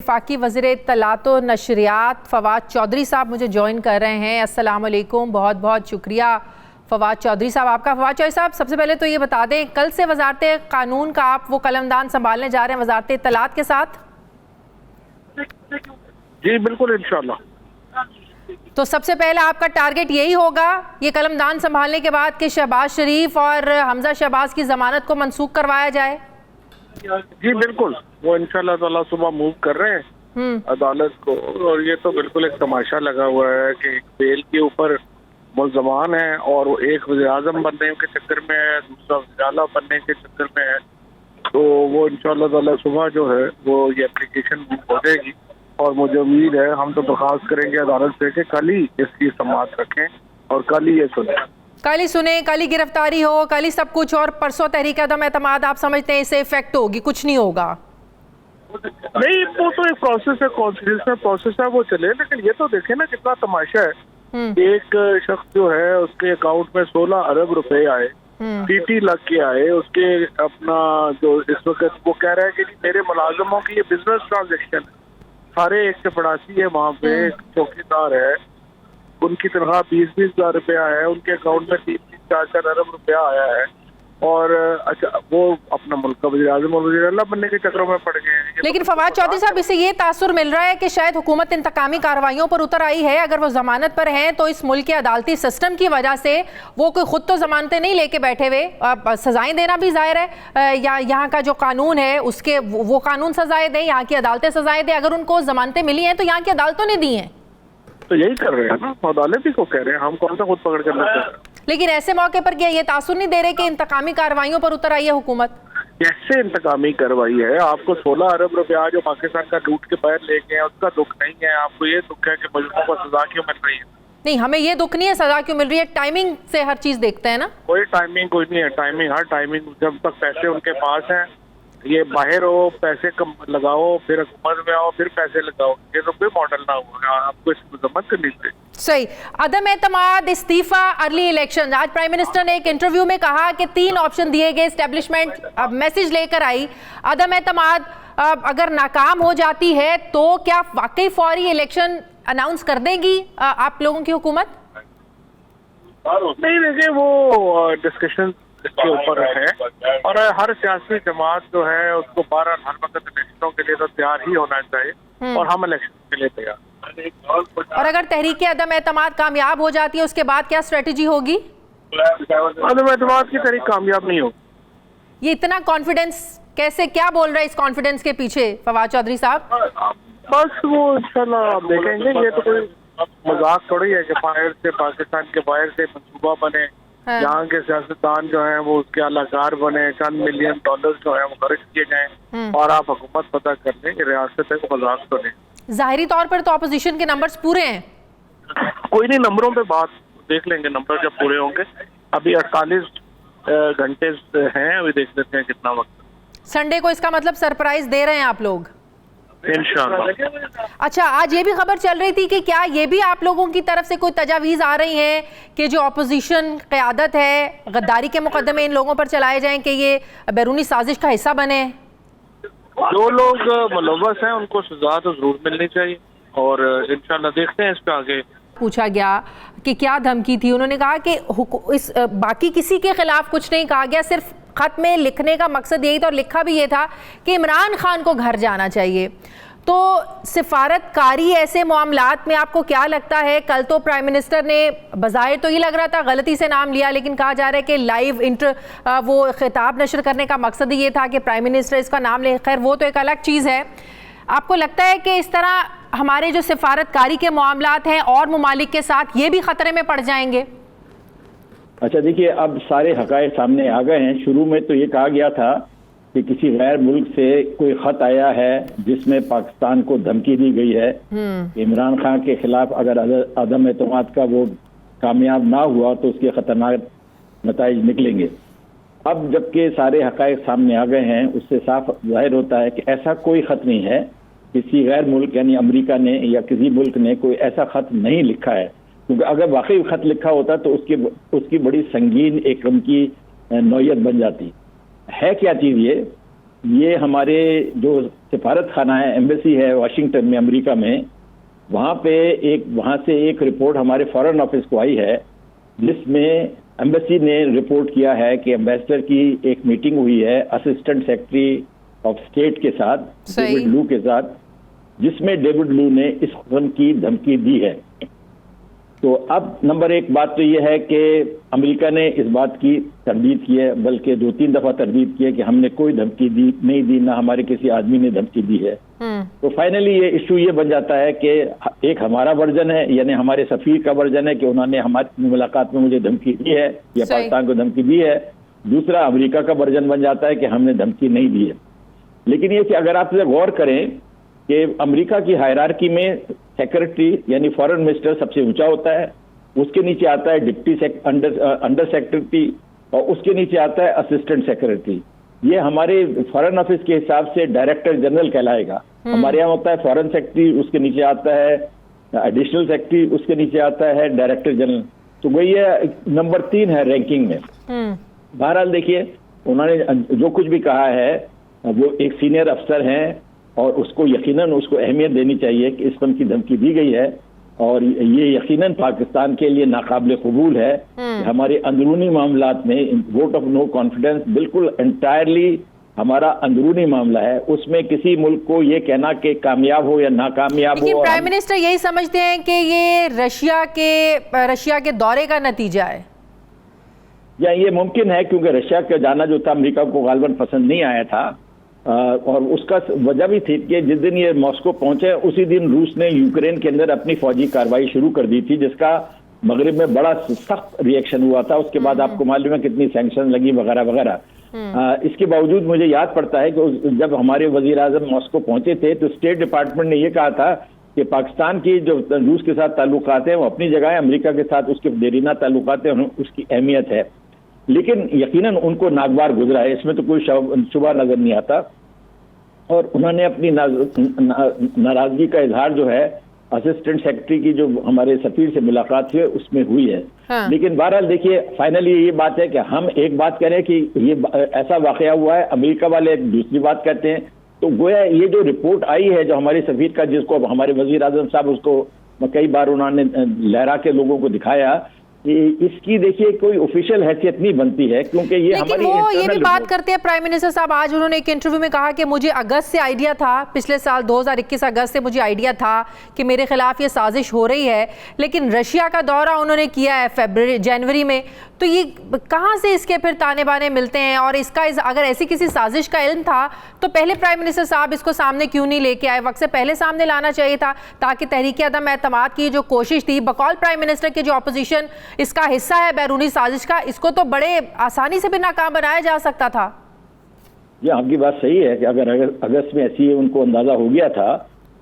वफाकी वज़ीर इत्तलात व नशरियात फ़वाद चौधरी साहब मुझे ज्वाइन कर रहे हैं। अस्सलाम वालेकुम, बहुत बहुत शुक्रिया फ़वाद चौधरी साहब आपका। फ़वाद चौधरी साहब, सबसे पहले तो ये बता दें, कल से वज़ारत क़ानून का आप वो कलमदान संभालने जा रहे हैं वज़ारत इत्तलात के साथ? जी बिल्कुल, इंशाअल्लाह। तो सबसे पहले आपका टारगेट यही होगा ये कलमदान संभालने के बाद कि शहबाज शरीफ और हमजा शहबाज की ज़मानत को मनसूख करवाया जाए? जी बिल्कुल, वो इंशाअल्लाह ताला सुबह मूव कर रहे हैं अदालत को। और ये तो बिल्कुल एक तमाशा लगा हुआ है कि एक बेल के ऊपर मुल्ज़मान है और वो एक वज़ीर आज़म बनने के चक्कर में है, दूसरा वज़ीर आला बनने के चक्कर में है। तो वो इंशाअल्लाह ताला सुबह जो है वो ये एप्लीकेशन मूव हो जाएगी और मुझे उम्मीद है, हम तो दरख्वास्त करेंगे अदालत से कि कल ही इसकी समाअत रखें और कल ही ये सुने, कल ही गिरफ्तारी हो, कल ही सब कुछ, और परसों तहरीक अदम एतमाद आप समझते हैं इससे इफेक्ट होगी? कुछ नहीं होगा। नहीं, वो तो एक प्रोसेस है, कॉन्स्टिट्यूशनल प्रोसेस है, वो चले। लेकिन ये तो देखे ना कितना तमाशा है। एक शख्स जो है उसके अकाउंट में 16 अरब रुपए आए, टीटी लग के आए उसके। अपना जो इस वक्त वो कह रहा है कि मेरे मुलाजमों की ये बिजनेस ट्रांजेक्शन है, सारे एक चपड़ासी है वहाँ पे, एक चौकीदार है, उनकी तनख्वाह 20-20 हज़ार रुपया है, उनके अकाउंट में 3-4 अरब रुपया आया है। और अच्छा, वो अपना मुल्क का वज़ीर आज़म और वज़ीर आला बनने के चक्रों में पड़ गए हैं। लेकिन फवाद चौधरी साहब, इससे ये तासुर मिल रहा है कि शायद हुकूमत इंतकामी कार्रवाइयों पर उतर आई है। अगर वो जमानत पर हैं तो इस मुल्क के अदालती सिस्टम की वजह से वो कोई खुद तो जमानतें नहीं लेके बैठे हुए, सजाएं देना भी जाहिर है, या यहाँ का जो कानून है उसके वो कानून सजाएं दें, यहाँ की अदालतें सजाएं दें। अगर उनको जमानतें मिली हैं तो यहाँ की अदालतों ने दी हैं, तो यही कर रहे हैं ना, अदालत ही को कह रहे हैं, हम कौन सा खुद पकड़ कर लेते हैं। लेकिन ऐसे मौके पर क्या ये तासुर नहीं दे रहे कि इंतकामी कार्रवाइयों पर उतर आई है हुकूमत? कैसे इंतकामी कार्रवाई है? आपको 16 अरब रुपया जो पाकिस्तान का लूट के बाहर ले गए हैं उसका दुख नहीं है, आपको ये दुख है कि मुजरिमों को सजा क्यों मिल रही है? नहीं, हमें ये दुख नहीं है सजा क्यों मिल रही है, टाइमिंग से हर चीज देखते हैं ना। कोई टाइमिंग कोई नहीं है, टाइमिंग हर टाइमिंग, जब तक पैसे उनके पास हैं, ये बाहर हो, पैसे कम लगाओ, फिर हुकूमत में आओ, फिर पैसे लगाओ, ये तो कोई मॉडल ना हुआ। आपको इसकी मजम्मत करनी चाहिए। सही। अदम एतमाद, इस्तीफा, अर्ली इलेक्शन। आज प्राइम मिनिस्टर ने एक इंटरव्यू में कहा कि 3 ऑप्शन दिए गए, एस्टेब्लिशमेंट मैसेज लेकर आई। अदम एतमाद अगर नाकाम हो जाती है तो क्या वाकई फौरी इलेक्शन अनाउंस कर देगी आप लोगों की हुकूमत? नहीं, देखिए वो डिस्कशन इसके ऊपर है और हर सियासी जमात जो है उसको हर वक्त इलेक्शनों के लिए तो तैयार ही होना चाहिए और हम इलेक्शन के लिए तैयार। और अगर तहरीक अदम एतमाद कामयाब हो जाती है उसके बाद क्या स्ट्रेटजी होगी? अदम एतमाद की तहरीक कामयाब नहीं होगी। ये इतना कॉन्फिडेंस कैसे, क्या बोल रहे हैं इस कॉन्फिडेंस के पीछे फवाद चौधरी साहब? बस वो इंशाल्लाह आप देखेंगे, ये तो कोई मजाक थोड़ी है कि बाहर से, पाकिस्तान के बाहर से मंसूबा बने, यहाँ के सियासतदान जो हैं वो उसके अलाकार बने, चंद मिलियन डॉलर जो है वो खर्च किए जाएं और आप हुकूमत पता कर लें कि रियासत है, मजाक तो नहीं। जाहिरी तौर पर तो अपोजिशन के नंबर्स पूरे हैं। कोई नहीं, नंबरों पे बात देख लेंगे, नंबर जब पूरे होंगे। अभी 48 घंटे हैं, अभी देख लेते हैं कितना वक्त। संडे को इसका मतलब सरप्राइज दे रहे हैं आप लोग इंशाअल्लाह। अच्छा, आज ये भी खबर चल रही थी कि क्या ये भी आप लोगों की तरफ से कोई तजावीज़ आ रही हैं कि जो अपोजिशन क़यादत है गद्दारी के मुकदमे इन लोगों पर चलाए जाएं कि ये बैरूनी साजिश का हिस्सा बने? जो लोग मुलव्वस हैं उनको सजा तो जरूर मिलनी चाहिए और इंशाअल्लाह देखते हैं इस पे आगे। पूछा गया कि क्या धमकी थी, उन्होंने कहा कि इस बाकी किसी के खिलाफ कुछ नहीं कहा गया, सिर्फ खत में लिखने का मकसद यही था और लिखा भी ये था कि इमरान खान को घर जाना चाहिए। तो सिफारतकारी ऐसे मामलात में आपको क्या लगता है? कल तो प्राइम मिनिस्टर ने बज़ाहिर तो ये लग रहा था गलती से नाम लिया, लेकिन कहा जा रहा है कि लाइव वो खिताब नशर करने का मकसद ये था कि प्राइम मिनिस्टर इसका नाम ले। खैर वो तो एक अलग चीज़ है। आपको लगता है कि इस तरह हमारे जो सिफारतकारी के मामलात हैं और ममालिक के साथ ये भी ख़तरे में पड़ जाएंगे? अच्छा देखिए, अब सारे हक़ाइक़ सामने आ गए हैं। शुरू में तो ये कहा गया था कि किसी गैर मुल्क से कोई ख़त आया है जिसमें पाकिस्तान को धमकी दी गई है इमरान खान के खिलाफ अगर अदम एतमाद का वो कामयाब ना हुआ तो उसके ख़तरनाक नताइज निकलेंगे। अब जबकि सारे हक़ाइक़ सामने आ गए हैं, उससे साफ जाहिर होता है कि ऐसा कोई ख़त नहीं है। किसी गैर मुल्क यानी अमेरिका ने या किसी मुल्क ने कोई ऐसा ख़त नहीं लिखा है, क्योंकि अगर वाकई खत लिखा होता तो उसकी बड़ी संगीन एक उनकी नौयत बन जाती है। क्या चीज़ ये ये हमारे जो सिफारत खाना है, एम्बेसी है वाशिंगटन में, अमेरिका में, वहाँ से एक रिपोर्ट हमारे फॉरेन ऑफिस को आई है, जिसमें एम्बेसी ने रिपोर्ट किया है कि एम्बेसडर की एक मीटिंग हुई है असिस्टेंट सेक्रेटरी ऑफ स्टेट के साथ, डेविड लू के साथ, जिसमें डेविड लू ने इस किस्म की धमकी दी है। तो अब नंबर एक बात तो यह है कि अमेरिका ने इस बात की तरदीद की है, बल्कि 2-3 दफा तरदीद की है कि हमने कोई धमकी नहीं दी, ना हमारे किसी आदमी ने धमकी दी है। तो फाइनली ये इशू ये बन जाता है कि एक हमारा वर्जन है, यानी हमारे सफीर का वर्जन है कि उन्होंने हमारी मुलाकात में मुझे धमकी दी है या पाकिस्तान को धमकी दी है। दूसरा अमेरिका का वर्जन बन जाता है कि हमने धमकी नहीं दी है। लेकिन ये कि अगर आप गौर करें कि अमेरिका की हायरार्की में सेक्रेटरी यानी फॉरेन मिनिस्टर सबसे ऊंचा होता है, उसके नीचे आता है डिप्टी अंडर सेक्रेटरी, और उसके नीचे आता है असिस्टेंट सेक्रेटरी। ये हमारे फॉरेन ऑफिस के हिसाब से डायरेक्टर जनरल कहलाएगा। हमारे यहाँ होता है फॉरेन सेक्रेटरी, उसके नीचे आता है एडिशनल सेक्रेटरी, उसके नीचे आता है डायरेक्टर जनरल। तो वही है, नंबर 3 है रैंकिंग में। बहरहाल देखिए, उन्होंने जो कुछ भी कहा है वो एक सीनियर अफसर हैं और उसको यकीनन उसको अहमियत देनी चाहिए कि इस किस्म की धमकी दी गई है, और ये यकीनन पाकिस्तान के लिए नाकाबिल कबूल है। हमारे अंदरूनी मामलात में वोट ऑफ नो कॉन्फिडेंस बिल्कुल एंटायरली हमारा अंदरूनी मामला है, उसमें किसी मुल्क को ये कहना कि कामयाब हो या नाकामयाब हो। प्राइम मिनिस्टर यही समझते हैं कि ये रशिया के दौरे का नतीजा है, या ये मुमकिन है क्योंकि रशिया का जाना जो था अमेरिका को गालबन पसंद नहीं आया था, और उसका वजह भी थी कि जिस दिन ये मॉस्को पहुंचे उसी दिन रूस ने यूक्रेन के अंदर अपनी फौजी कार्रवाई शुरू कर दी थी, जिसका मगरिब में बड़ा सख्त रिएक्शन हुआ था। उसके बाद आपको मालूम है कितनी सैंक्शन लगी वगैरह वगैरह। इसके बावजूद मुझे याद पड़ता है कि जब हमारे वजीर आजम मॉस्को पहुंचे थे तो स्टेट डिपार्टमेंट ने यह कहा था कि पाकिस्तान की जो रूस के साथ ताल्लुकात हैं वो अपनी जगह है, अमेरिका के साथ उसके देरीना ताल्लुकात हैं, उसकी अहमियत है। लेकिन यकीनन उनको नागवार गुजरा है, इसमें तो कोई शुबा नजर नहीं आता। और उन्होंने अपनी नाराजगी का इजहार जो है असिस्टेंट सेक्रेटरी की जो हमारे सफीर से मुलाकात हुई उसमें हुई है। हाँ। लेकिन बहरहाल देखिए, फाइनली ये बात है कि हम एक बात करें कि ये ऐसा वाकया हुआ है, अमेरिका वाले एक दूसरी बात कहते हैं। तो गोया ये जो रिपोर्ट आई है जो हमारे सफीर का, जिसको हमारे वजीर आजम साहब उसको कई बार उन्होंने लहरा के लोगों को दिखाया, इसकी देखिए कोई ऑफिशियल हैसियत नहीं बनती है, क्योंकि ये हमारी ये भी बात करते हैं प्राइम मिनिस्टर साहब। आज उन्होंने एक इंटरव्यू में कहा कि मुझे अगस्त से आइडिया था, पिछले साल 2021 अगस्त से मुझे आइडिया था कि मेरे खिलाफ ये साजिश हो रही है, लेकिन रशिया का दौरा उन्होंने किया है जनवरी में। तो ये कहाँ से इसके फिर ताने बाने मिलते हैं? और इसका अगर ऐसी किसी साजिश का इल्म था तो पहले प्राइम मिनिस्टर साहब इसको सामने क्यों नहीं लेके आए? वक्त से पहले सामने लाना चाहिए था, ताकि तहरीक अदम एतमाद की जो कोशिश थी बकौल प्राइम मिनिस्टर के, जो अपोजिशन इसका हिस्सा है बैरूनी साजिश का, इसको तो बड़े आसानी से भी नाकाम बनाया जा सकता था। ये आपकी बात सही है कि अगर अगस्त में ऐसी उनको अंदाजा हो गया था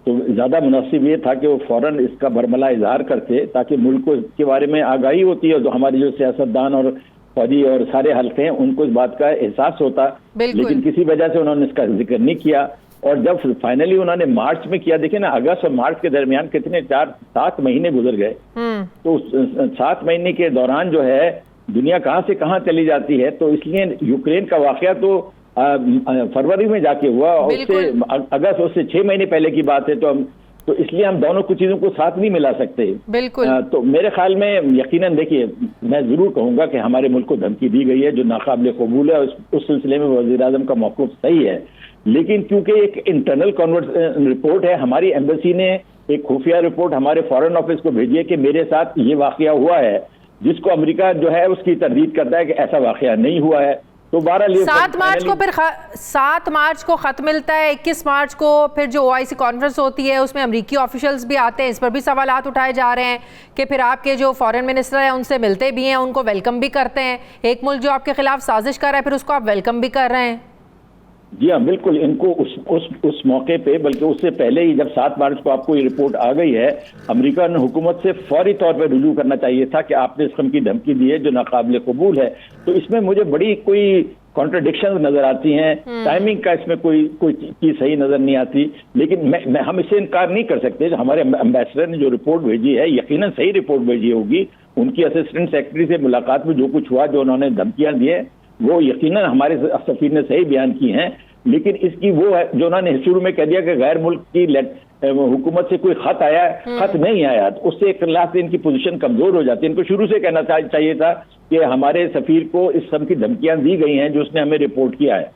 तो ज्यादा मुनासिब ये था कि वो फौरन इसका बरमला इजहार करते, ताकि मुल्क को इसके बारे में आगाही होती है, तो हमारे जो सियासतदान और फौजी और सारे हल्के हैं उनको इस बात का एहसास होता। लेकिन किसी वजह से उन्होंने इसका जिक्र नहीं किया। और जब फाइनली उन्होंने मार्च में किया, देखिए ना, अगस्त और मार्च के दरमियान कितने 4-7 महीने गुजर गए। तो 7 महीने के दौरान जो है दुनिया कहां से कहां चली जाती है। तो इसलिए यूक्रेन का वाकया तो फरवरी में जाके हुआ, उससे अगस्त, उससे 6 महीने पहले की बात है। तो इसलिए हम दोनों कुछ चीजों को साथ नहीं मिला सकते। बिल्कुल। तो मेरे ख्याल में यकीनन देखिए, मैं जरूर कहूंगा कि हमारे मुल्क को धमकी दी गई है जो नाकाबिल कबूल है। उस सिलसिले में वजीर आजम का मौक़िफ़ सही है, लेकिन क्योंकि एक इंटरनल रिपोर्ट है, हमारी एम्बेसी ने एक खुफिया रिपोर्ट हमारे फॉरेन ऑफिस को भेजी है कि मेरे साथ ये वाकया हुआ है, जिसको अमेरिका जो है उसकी तरदीद करता है कि ऐसा वाकया नहीं हुआ है। तो 7 मार्च को फिर 7 मार्च को खत मिलता है, 21 मार्च को फिर जो OIC कॉन्फ्रेंस होती है उसमें अमेरिकी ऑफिशियल्स भी आते हैं। इस पर भी सवालात उठाए जा रहे हैं कि फिर आपके जो फॉरेन मिनिस्टर हैं उनसे मिलते भी हैं, उनको वेलकम भी करते हैं। एक मुल्क जो आपके खिलाफ साजिश कर रहा है फिर उसको आप वेलकम भी कर रहे हैं। जी हाँ, बिल्कुल। इनको उस मौके पे, बल्कि उससे पहले ही जब 7 मार्च को आपको ये रिपोर्ट आ गई है, अमेरिका ने हुकूमत से फौरी तौर पे रुजू करना चाहिए था कि आपने इस किस्म की धमकी दी है जो नाकाबिल कबूल है। तो इसमें मुझे बड़ी कोई कॉन्ट्रडिक्शन नजर आती हैं, टाइमिंग का इसमें कोई चीज सही नजर नहीं आती। लेकिन हम इससे इनकार नहीं कर सकते, हमारे एम्बेसडर ने जो रिपोर्ट भेजी है यकीनन सही रिपोर्ट भेजी होगी। उनकी असिस्टेंट सेक्रेटरी से मुलाकात में जो कुछ हुआ, जो उन्होंने धमकियां दी है, वो यकीनन हमारे सफीर ने सही बयान की हैं। लेकिन इसकी वो है जो उन्होंने शुरू में कह दिया कि गैर मुल्क की हुकूमत से कोई खत आया है, खत नहीं आया, तो उससे एक खिलाफ से इनकी पोजीशन कमजोर हो जाती है। इनको शुरू से कहना चाहिए था कि हमारे सफीर को इस सब की धमकियां दी गई हैं जो उसने हमें रिपोर्ट किया है।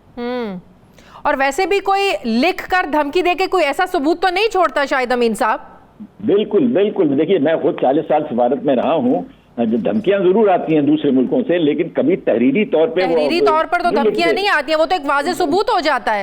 और वैसे भी कोई लिख कर धमकी दे के कोई ऐसा सबूत तो नहीं छोड़ता शायद अमीन साहब? बिल्कुल बिल्कुल, देखिए मैं खुद 40 साल सफारत में रहा हूँ, जो धमकियां जरूर आती हैं दूसरे मुल्कों से, लेकिन कभी तहरीरी तौर पे तो धमकियां नहीं आती हैं, वो तो एक वाज़ेह सबूत हो जाता है।